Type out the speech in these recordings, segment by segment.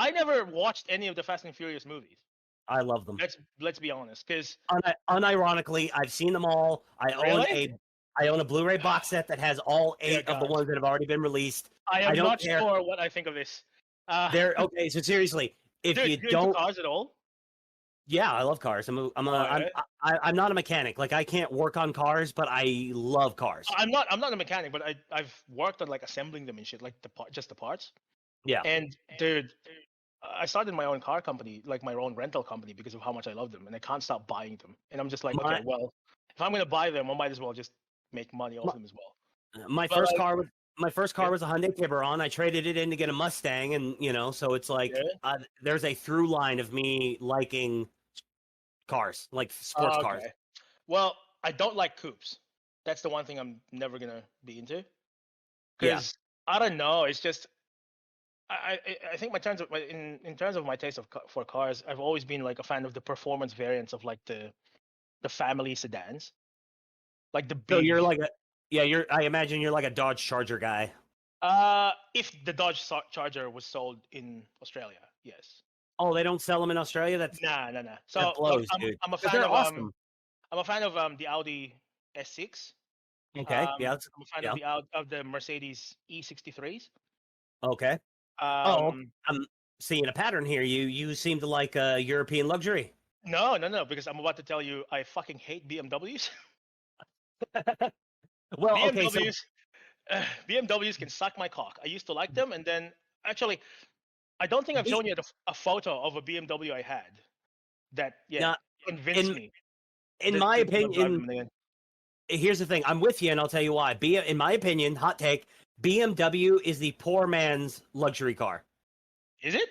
I never watched any of the Fast and Furious movies. I love them. Let's be honest, because Unironically, I've seen them all. I Really? own a Blu-ray box set that has all Dear 8 of the God, ones that have already been released. I I am don't not care. sure what I think of this. They're okay. So seriously, if Dude, you you into don't, cars at all? yeah, I love cars. Alright. I'm not a mechanic. Like I can't work on cars, but I love cars. I'm not a mechanic, but I've worked on like assembling them and shit, like just the parts. Yeah. And dude, I started my own car company, like my own rental company, because of how much I love them, and I can't stop buying them. And I'm just like, My okay, well, if I'm gonna buy them, I might as well just make money off my, them as well. my But first like, car was my first yeah, car was a Hyundai Tiburon. I traded it in to get a Mustang, and so it's like yeah. there's a through line of me liking cars, like sports cars. Okay. Well, I don't like coupes. That's the one thing I'm never gonna be into. Yeah. Because I don't know, it's just I think in terms of my taste for cars, I've always been like a fan of the performance variants of like the family sedans, like the So big. you're like a yeah. I imagine you're like a Dodge Charger guy. If the Dodge Charger was sold in Australia, yes. Oh, they don't sell them in Australia. Nah, nah, nah. That So like blows, dude. I'm a 'Cause fan they're of awesome. the Audi S6. Okay. Yeah. I'm a fan of Yeah. the Mercedes E63s. Okay. Oh, Um, I'm seeing a pattern here. You seem to like European luxury. no, no, no, because I'm about to tell you I fucking hate BMWs. Well, okay. So BMWs, BMWs can suck my cock. I used to like them, and then actually, I don't think I've be- shown you a photo of a BMW I had that now, convinced in me in that my to not drive opinion, them again. here's the thing. I'm with you, and I'll tell you why. In my opinion, hot take: BMW is the poor man's luxury car. Is it?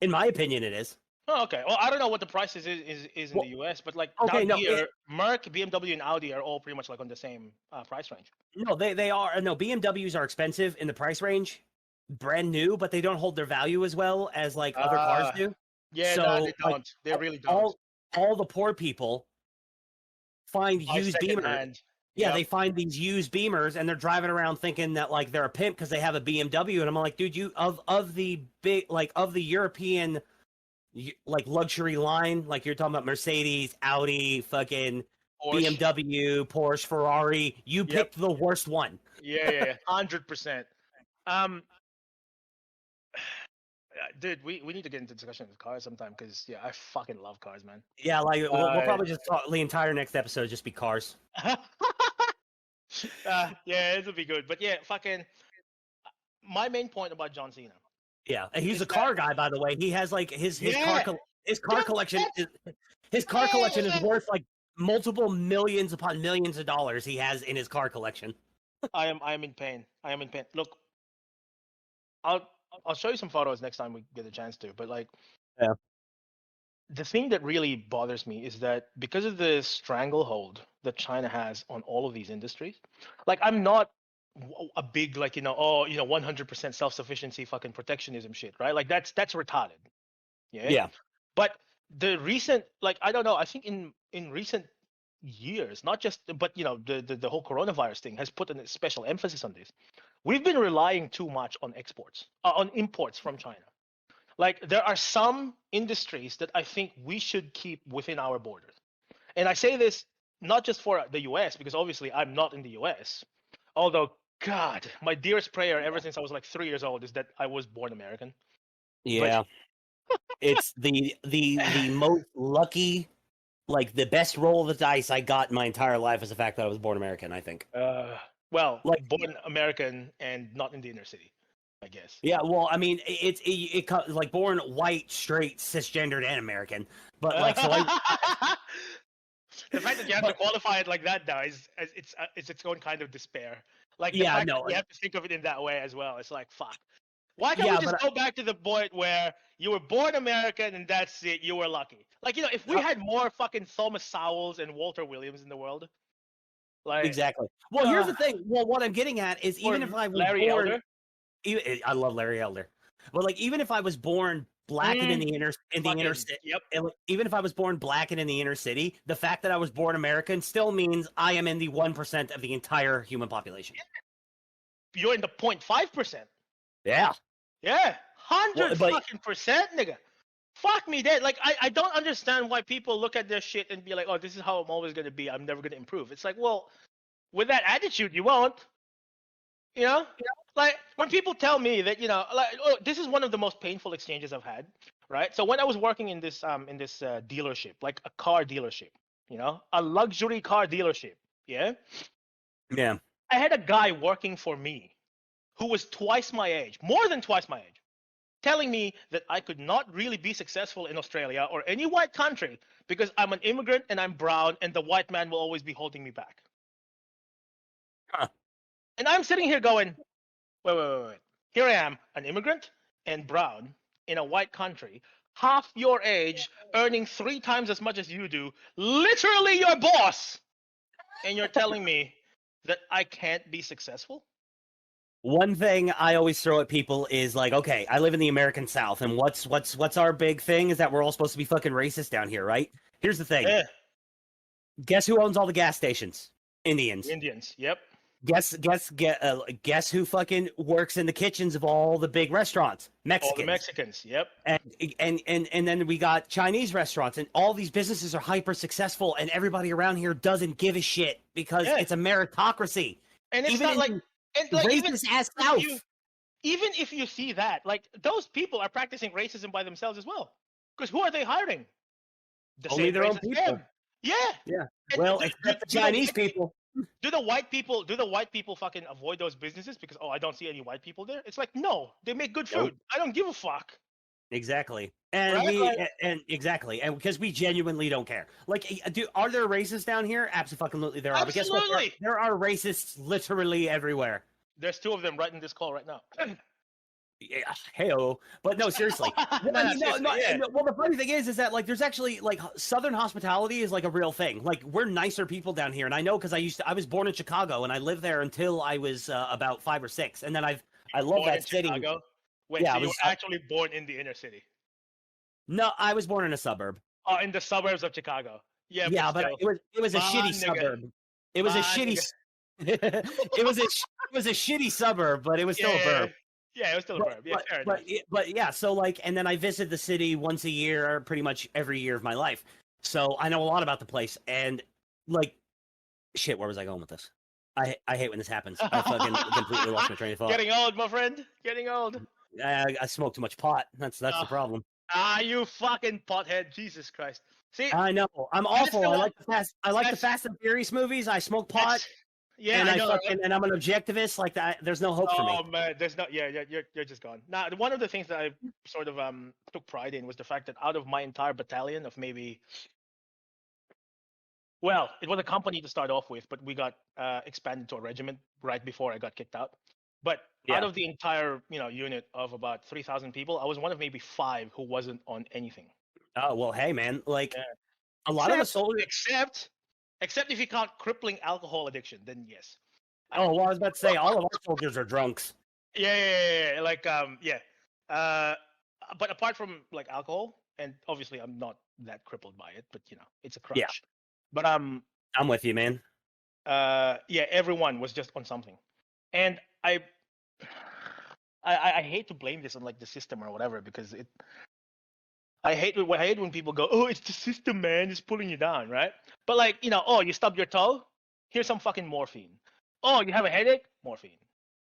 In my opinion, it is. Oh, okay. Well, I don't know what the prices is in Well, the US, but like okay, down no, here, Merc, BMW, and Audi are all pretty much like on the same price range. no, they are no BMWs are expensive in the price range, brand new, but they don't hold their value as well as like other cars do. Yeah, no, So they like don't. They really don't. all the poor people find Buy used second Beamers. hand. Yeah, Yep. they find these used Beamers and they're driving around thinking that like they're a pimp because they have a BMW. And I'm like, dude, you of the big like of the European like luxury line, like you're talking about Mercedes, Audi, fucking Porsche. BMW, Porsche, Ferrari. You Yep. picked the worst one. Yeah, 100%. Um, dude, we need to get into discussion with cars sometime because yeah, I fucking love cars, man. Yeah, like we'll probably just talk the entire next episode just be cars. Yeah, it'll be good. But yeah, fucking. My main point about John Cena. Yeah, and he's Is a car guy, by the way. He has like his Yeah. car collection. His car collection is worth like multiple millions upon millions of dollars. He has in his car collection. I am in pain. I am in pain. Look, I'll show you some photos next time we get a chance to. But like, Yeah. the thing that really bothers me is that because of the stranglehold that China has on all of these industries, like I'm not a big like 100% self-sufficiency fucking protectionism shit, right? Like that's retarded. Yeah. Yeah. But the recent, like, I don't know, I think in recent years, not just, but the whole coronavirus thing has put a special emphasis on this. We've been relying too much on on imports from China. Like, there are some industries that I think we should keep within our borders. And I say this not just for the US, because obviously I'm not in the US. Although, God, my dearest prayer ever since I was like 3 years old is that I was born American. Yeah. It's the most lucky, like the best roll of the dice I got in my entire life is the fact that I was born American, I think. Well, Like born American and not in the inner city, I guess. yeah, well, I mean, it like born white, straight, cisgendered, and American, but like so The fact that you have to qualify it like that now is it's its own kind of despair. Like the yeah, fact no, that you have to think of it in that way as well. It's like fuck. Why can't yeah, we just go back to the point where you were born American and that's it? You were lucky. Like if we had more fucking Thomas Sowells and Walter Williams in the world, like exactly. Well, here's the thing. Well, what I'm getting at is or even if I was Larry born, Elder. I love Larry Elder, but like even if I was born black and in the inner city, Yep. even if I was born black and in the inner city, the fact that I was born American still means I am in the 1% of the entire human population. You're in the 0.5%. Yeah. Yeah, 100 but- fucking percent, nigga. Fuck me dead. Like I don't understand why people look at this shit and be like, oh, this is how I'm always gonna be. I'm never gonna improve. It's like, well, with that attitude, you won't. You know? Like when people tell me that, like, oh, this is one of the most painful exchanges I've had, right? So when I was working in this dealership, like a car dealership, a luxury car dealership, yeah, Yeah. I had a guy working for me who was twice my age, more than twice my age, telling me that I could not really be successful in Australia or any white country because I'm an immigrant and I'm brown and the white man will always be holding me back. Huh. And I'm sitting here going, wait. Here I am, an immigrant and brown in a white country, half your age, earning 3 times as much as you do, literally your boss. And you're telling me that I can't be successful? One thing I always throw at people is like, okay, I live in the American South, and what's our big thing is that we're all supposed to be fucking racist down here, right? Here's the thing. Yeah, Guess who owns all the gas stations? Indians. Indians. Yep. Guess who fucking works in the kitchens of all the big restaurants? All Mexicans. the Mexicans. Yep. And then we got Chinese restaurants, and all these businesses are hyper successful, and everybody around here doesn't give a shit because Yeah. it's a meritocracy. And it's Even not like, in and like even racist ass if South. even if you see that, like those people are practicing racism by themselves as well. Because who are they hiring? The Only same their own race as people. them. Yeah. Yeah. And Well, do- except the do the Chinese white people. Do the white people fucking avoid those businesses because, oh, I don't see any white people there? It's like, no, they make good Nope. food. I don't give a fuck. Exactly. And Right? Like- and exactly. And because we genuinely don't care. Like are there racists down here? Absolutely there are. But guess what? Absolutely. There are racists literally everywhere. There's 2 of them right in this call right now. Yeah, hey-o. But no, seriously. Seriously, yeah. Well, the funny thing is that like there's actually like Southern hospitality is like a real thing. Like we're nicer people down here, and I know because I was born in Chicago and I lived there until I was about 5 or 6, and then I love Born in that city. Chicago? Wait, Yeah, so I you was- were actually born in the inner city? No, I was born in a suburb. Oh, in the suburbs of Chicago. Yeah, Yeah, but still. it was a Fun, shitty nigga. suburb. It was a Fun, shitty. It was a shitty suburb, but it was still a burb. Yeah, it was still a verb. Yeah, fair enough. But yeah, so like, and then I visit the city once a year, pretty much every year of my life. So I know a lot about the place, and like, shit, where was I going with this? I hate when this happens. I fucking completely lost my train of thought. Getting old, my friend. Getting old. I smoke too much pot. That's the Ah. problem. Ah, you fucking pothead. Jesus Christ. See, I know. I'm That's awful. the I one- like the fast. I like the that's- Fast and Furious movies. I smoke pot, that's- yeah, and I know. fucking, and I'm an objectivist. Like that. There's no hope for me. Oh man, there's no. Yeah, you're just gone. Now, one of the things that I sort of took pride in was the fact that out of my entire battalion of maybe, well, it was a company to start off with, but we got expanded to a regiment right before I got kicked out. But out Yeah. of the entire unit of about 3,000 people, I was one of maybe 5 who wasn't on anything. Oh well, hey man, like Yeah. a lot of the soldiers. Except if you count crippling alcohol addiction, then yes. Oh well, I was about to say all of our soldiers are drunks. Yeah. Like yeah. But apart from like alcohol, and obviously I'm not that crippled by it, but it's a crutch. Yeah. But I'm with you, man. yeah, everyone was just on something, and I hate to blame this on like the system or whatever because I hate when people go, oh, it's the system, man, it's pulling you down, right? But like oh, you stubbed your toe, here's some fucking morphine. Oh, you have a headache, morphine.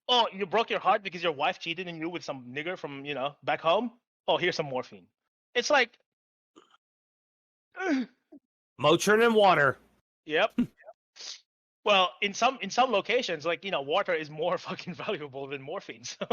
Oh, you broke your heart because your wife cheated on you with some nigger from back home. Oh, here's some morphine. It's like, Motrin and water. yep. Well, in some locations, like water is more fucking valuable than morphine. So,